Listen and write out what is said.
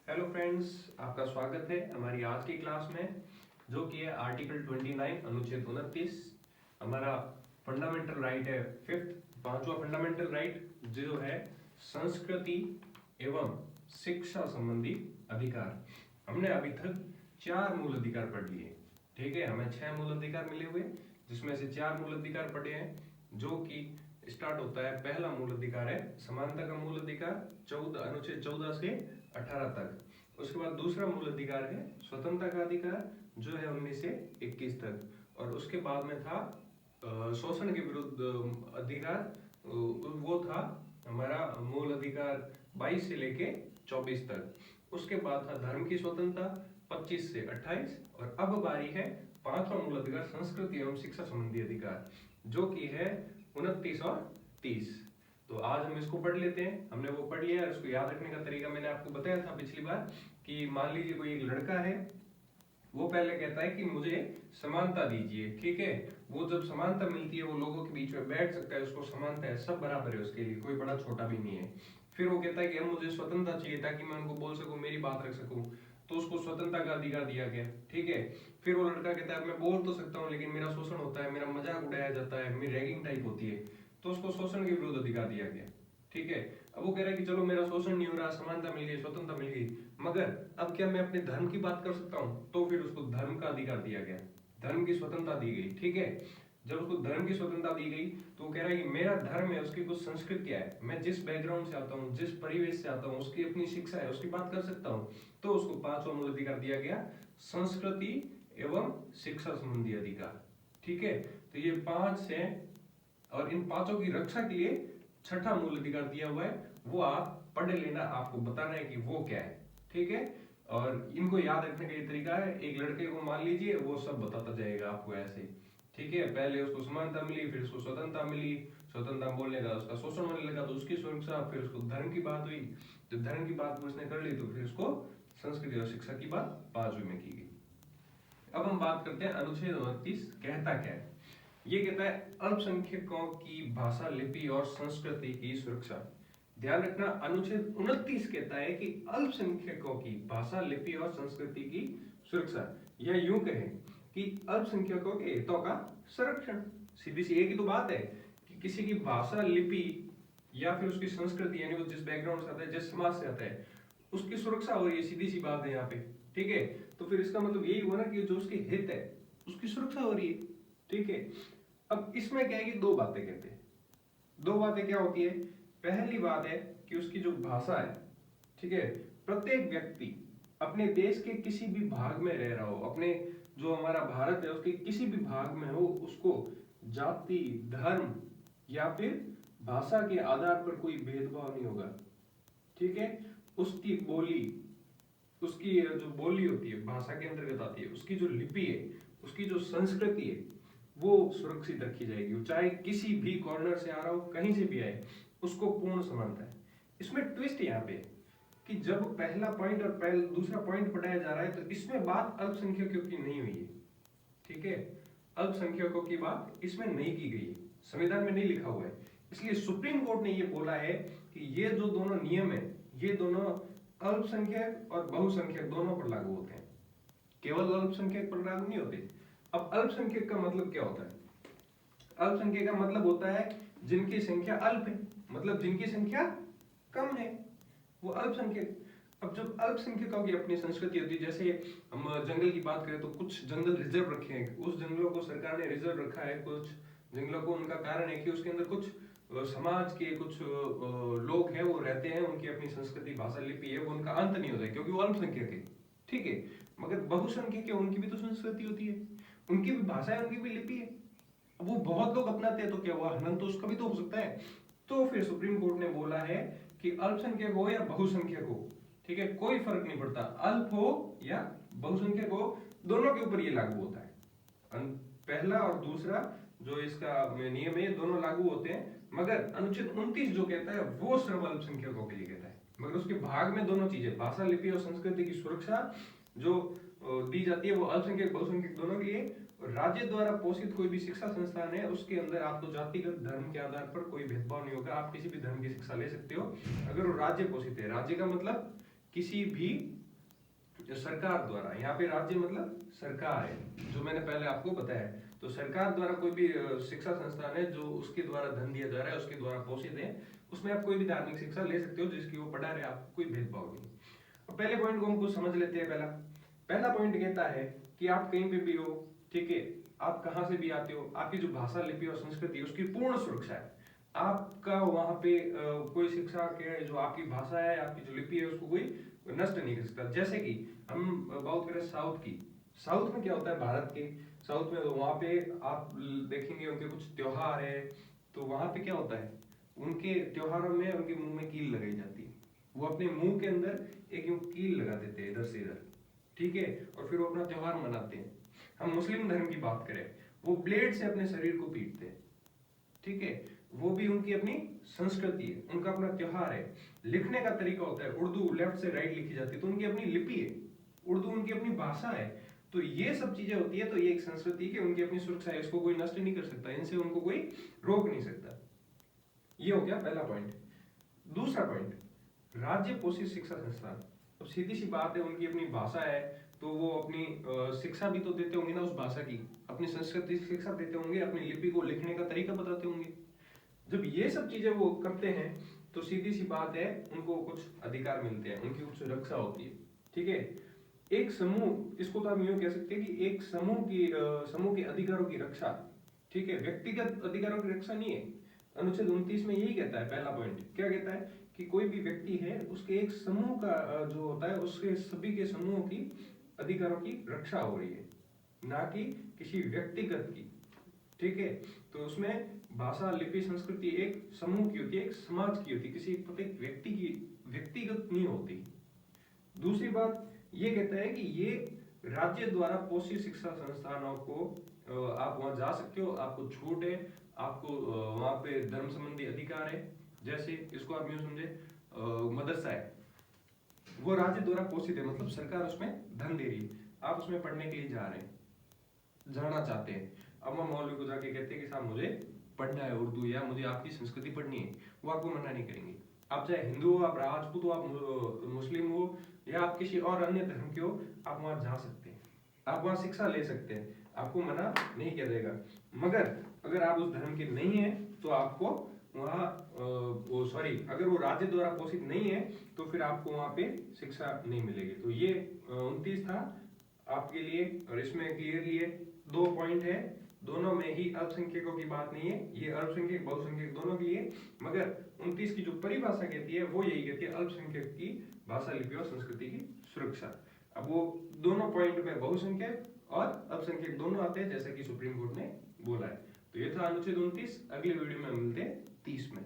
Hello friends, आपका स्वागत है हमारी आज की क्लास में, जो कि है आर्टिकल 29 अनुच्छेद 29। हमारा फंडामेंटल राइट है फिफ्थ, पांचवा फंडामेंटल राइट, जो है संस्कृति एवं शिक्षा संबंधी अधिकार। हमने अभी तक 4 मूल अधिकार पढ़ लिए। ठीक है, हमें 6 मूल अधिकार मिले हुए, जिसमें से 4 मूल अधिकार पढ़े हैं, जो कि स्टार्ट होता है। पहला मूल अधिकार है समानता का मूल अधिकार, 14 अनुच्छेद 14 से 18 तक। उसके बाद दूसरा मूल अधिकार है स्वतंत्रता का अधिकार, जो है 19 से 21 तक। और उसके बाद में था शोषण के विरुद्ध अधिकार, वो था हमारा मूल अधिकार 22 से लेके 24 तक। उसके बाद था धर्म की स्वतंत्रता 25 से 28। और अब बारी है पांचवा मूल अधिकार संस्कृति एवं शिक्षा संबंधी अधिकार, जो कि है 29 और 30। तो आज हम इसको पढ़ लेते हैं। हमने वो पढ़ लिया है, इसको याद रखने का तरीका मैंने आपको बताया था पिछली बार कि मान लीजिए कोई एक लड़का है, वो पहले कहता है कि मुझे समानता दीजिए। ठीक है, वो जब समानता मिलती है वो लोगों के बीच में बैठ सकता है, उसको समानता है, सब बराबर है उसके लिए, कोई बड़ा छोटा भी नहीं है। फिर वो कहता है कि अब मुझे स्वतंत्रता चाहिए ताकि मैं उनको बोल सकूं, मेरी बात रख सकूं, तो उसको स्वतंत्रता का अधिकार दिया गया। ठीक है, फिर वो लड़का कहता है मैं बोल तो सकता हूँ लेकिन मेरा शोषण होता है, मेरा मजाक उड़ाया जाता है, मेरी रैगिंग टाइप होती है, तो उसको शोषण के विरुद्ध अधिकार दिया गया। ठीक है, अब वो कह रहा है कि चलो मेरा शोषण नहीं हो रहा, समानता मिल गई, स्वतंत्रता मिल गई, मगर अब क्या मैं अपने धर्म की बात कर सकता हूँ? तो फिर उसको धर्म का अधिकार दिया गया, धर्म की स्वतंत्रता दी गई। ठीक है, जब उसको धर्म की स्वतंत्रता दी गई तो वो कह रहा है कि मेरा धर्म है, उसकी कुछ संस्कृतियां है, मैं जिस बैकग्राउंड से आता हूँ, जिस परिवेश से आता हूँ, उसकी अपनी शिक्षा है, उसकी बात कर सकता हूँ। तो उसको पांचवा मूल अधिकार दिया गया, संस्कृति एवं शिक्षा संबंधी अधिकार। ठीक है, तो ये 5 है और इन पांचों की रक्षा के लिए छठा मूल अधिकार दिया हुआ है, वो आप पढ़ लेना, आपको बताना है कि वो क्या है। ठीक है, और इनको याद रखने का ये तरीका है, एक लड़के को मान लीजिए वो सब बताता जाएगा आपको ऐसे। ठीक है, पहले उसको समानता मिली, फिर उसको स्वतंत्रता मिली, स्वतंत्रता बोलने का उसका शोषण होने लगा तो उसकी सुरक्षा, फिर उसको धर्म की बात हुई, जब धर्म की बात उसने कर ली तो फिर उसको संस्कृति और शिक्षा की बात 5वीं में की गई। अब हम बात करते हैं अनुच्छेद 29 कहता क्या है। ये कहता है अल्पसंख्यकों की भाषा, लिपि और संस्कृति की सुरक्षा। ध्यान रखना, अनुच्छेद 29 कहता है कि अल्पसंख्यकों की भाषा, लिपि और संस्कृति की सुरक्षा, या यूं कहें कि अल्पसंख्यकों के हितों का संरक्षण। सीधी सी एक ही तो बात है कि किसी की भाषा, लिपि या फिर उसकी संस्कृति, यानी वो जिस बैकग्राउंड से आता है, जिस समाज से आता है, उसकी सुरक्षा हो रही है। सीधी सी बात है यहाँ पे। ठीक है, तो फिर इसका मतलब यही हुआ ना कि जो उसके हित है उसकी सुरक्षा हो रही है। ठीक है, अब इसमें क्या है कि दो बातें कहते हैं। दो बातें क्या होती है? पहली बात है कि उसकी जो भाषा है, ठीक है, प्रत्येक व्यक्ति अपने देश के किसी भी भाग में रह रहा हो, अपने जो हमारा भारत है उसके किसी भी भाग में हो, उसको जाति, धर्म या फिर भाषा के आधार पर कोई भेदभाव नहीं होगा। ठीक है, उसकी बोली, उसकी जो बोली होती है भाषा के अंतर्गत आती है, उसकी जो लिपि है, उसकी जो संस्कृति है, वो सुरक्षित रखी जाएगी। चाहे किसी भी कॉर्नर से आ रहा हो, कहीं से भी आए, उसको पूर्ण समानता है। इसमें ट्विस्ट यहाँ पे कि जब पहला पॉइंट और दूसरा पॉइंट पढ़ाया जा रहा है तो इसमें बात अल्पसंख्यकों की नहीं हुई है। ठीक है, अल्पसंख्यकों की बात इसमें नहीं की गई है, संविधान में नहीं लिखा हुआ है। इसलिए सुप्रीम कोर्ट ने ये बोला है कि ये जो दोनों नियम है, ये दोनों अल्पसंख्यक और बहुसंख्यक दोनों पर लागू होते हैं, केवल अल्पसंख्यक पर लागू नहीं होते। अब अल्पसंख्यक का मतलब क्या होता है? अल्पसंख्यक का मतलब होता है जिनकी संख्या अल्प है, मतलब जिनकी संख्या कम है, वो अल्पसंख्यक। अब जब अल्पसंख्यकों की अपनी संस्कृति होती है, जैसे हम जंगल की बात करें तो कुछ जंगल रिजर्व रखे हैं, उस जंगलों को सरकार ने रिजर्व रखा है, कुछ जंगलों को, उनका कारण है कि उसके अंदर कुछ समाज के कुछ लोग हैं, वो रहते हैं, उनकी अपनी संस्कृति, भाषा, लिपि है, वो उनका अंत नहीं होता है क्योंकि वो अल्पसंख्यक है। ठीक है, मगर बहुसंख्यक है, उनकी भी तो संस्कृति होती है, उनकी भी भाषा है, उनकी भी लिपि है, वो बहुत लोग अपनाते हैं, तो क्या हुआ, हनन तो उसका भी तो हो सकता है। तो फिर सुप्रीम कोर्ट ने बोला है कि अल्पसंख्यक हो या बहुसंख्यक हो, ठीक है, कोई फर्क नहीं पड़ता, अल्प हो या बहुसंख्यक हो, दोनों के ऊपर ये लागू होता है। पहला और दूसरा जो इसका नियम है, दोनों लागू होते हैं, मगर अनुच्छेद 29 जो कहता है वो सिर्फ अल्पसंख्यकों के लिए कहता है, मगर उसके भाग में दोनों चीजें, भाषा, लिपि और संस्कृति की सुरक्षा जो दी जाती है, वो अल्पसंख्यक बहुसंख्यक दोनों के लिए। राज्य द्वारा पोषित कोई भी शिक्षा संस्थान है, उसके अंदर आपको जातिगत, धर्म के आधार पर कोई भेदभाव नहीं होगा, आप किसी भी धर्म की शिक्षा ले सकते हो अगर वो राज्य पोषित है। राज्य का मतलब किसी भी सरकार द्वारा, यहाँ पे राज्य मतलब सरकार है, जो मैंने पहले आपको बताया। तो सरकार द्वारा कोई भी शिक्षा संस्थान है जो उसके द्वारा धन दिया जा रहा है, उसके द्वारा पोषित है, उसमें आप कोई भी धार्मिक शिक्षा ले सकते हो जिसकी वो पढ़ा रहे, आपको कोई भेदभाव नहीं। अब पहले पॉइंट को हम कुछ समझ लेते हैं। पहला पॉइंट कहता है कि आप कहीं पे भी हो, ठीक है, आप कहाँ से भी आते हो, आपकी जो भाषा, लिपि और संस्कृति है उसकी पूर्ण सुरक्षा है। आपका वहां पे कोई शिक्षा के जो आपकी भाषा है, आपकी जो लिपि है, उसको कोई नष्ट नहीं कर सकता। जैसे कि हम बात करें साउथ की, साउथ में क्या होता है, भारत के साउथ में वहां पे आप देखेंगे उनके कुछ त्योहार है, तो वहां पे क्या होता है, उनके त्योहारों में उनके मुंह में कील लगाई जाती है, वो अपने मुंह के अंदर एक यूं कील लगा देते हैं इधर से इधर, ठीक है, और फिर वो अपना त्योहार मनाते हैं। हम मुस्लिम धर्म की बात करें, वो ब्लेड से अपने शरीर को पीटते हैं, ठीक है, वो भी उनकी अपनी संस्कृति है, उनका अपना त्योहार है। लिखने का तरीका होता है, उर्दू लेफ्ट से राइट लिखी जाती है, तो उनकी अपनी लिपि है, उर्दू उनकी अपनी भाषा है। तो ये सब चीजें होती है, तो ये एक संस्कृति की उनकी अपनी सुरक्षा है, इसको कोई नष्ट नहीं कर सकता, इनसे उनको कोई रोक नहीं सकता। ये हो गया पहला पॉइंट। दूसरा पॉइंट, राज्य पोषित शिक्षा संस्थान। अब सीधी सी बात है, उनकी अपनी भाषा है, तो वो अपनी शिक्षा भी तो देते होंगे ना उस भाषा की, अपनी संस्कृति की शिक्षा देते होंगे, अपनी लिपि को लिखने का तरीका बताते होंगे। जब ये सब चीजें वो करते हैं तो सीधी सी बात है, उनको कुछ अधिकार मिलते हैं, उनकी कुछ रक्षा होती है, ठीक है। एक समूह, इसको तो हम यूं कह सकते हैं कि एक समूह के अधिकारों की रक्षा, ठीक है, व्यक्तिगत अधिकारों की रक्षा नहीं है। अनुच्छेद 29 में यही कहता है, पहला पॉइंट क्या कहता है कि कोई भी व्यक्ति है, उसके एक समूह का जो होता है, उसके सभी के समूह की अधिकारों की रक्षा हो रही है, ना कि किसी व्यक्तिगत की, ठीक है। तो उसमें भाषा, लिपि, संस्कृति एक समूह की होती है, एक समाज की होती है, किसी प्रत्येक व्यक्ति की व्यक्तिगत नहीं होती। दूसरी बात ये कहता है कि ये राज्य द्वारा पोषित शिक्षा संस्थानों को आप वहां जा सकते हो, आपको छूट है, आपको वहां पे धर्म संबंधी अधिकार है। जैसे इसको आप यूं समझे, मदरसा है, वो राज्य द्वारा पोषित है, मतलब सरकार उसमें धन दे रही है, आप उसमें पढ़ने के लिए जा रहे हैं, जाना चाहते हैं। अब हम मौलवी को जाके कहते हैं कि साहब मुझे पढ़ना है उर्दू, या मुझे आपकी संस्कृति पढ़नी है, वो आपको मना नहीं करेंगे। आप चाहे हिंदू हो, आप राजपूत हो, आप मुस्लिम हो, या आप किसी और अन्य धर्म के हो, आप वहां जा सकते हैं, आप वहां शिक्षा ले सकते हैं, आपको मना नहीं किया जाएगा। मगर अगर आप उस धर्म के नहीं है तो आपको वहाँ अगर वो राज्य द्वारा पोषित नहीं है तो फिर आपको वहां पे शिक्षा नहीं मिलेगी। तो ये 29 था आपके लिए, और इसमें क्लियरली है, 2 पॉइंट है, दोनों में ही अल्पसंख्यकों की बात नहीं है, ये अल्पसंख्यक बहुसंख्यक दोनों के लिए। मगर 29 की जो परिभाषा कहती है वो यही कहती है, अल्पसंख्यक की भाषा, लिपि और संस्कृति की सुरक्षा। अब वो दोनों पॉइंट में बहुसंख्यक और अल्पसंख्यक दोनों आते हैं, जैसा कि सुप्रीम कोर्ट ने बोला है। तो ये था अनुच्छेद 29। अगले वीडियो में मिलते हैं 30 में।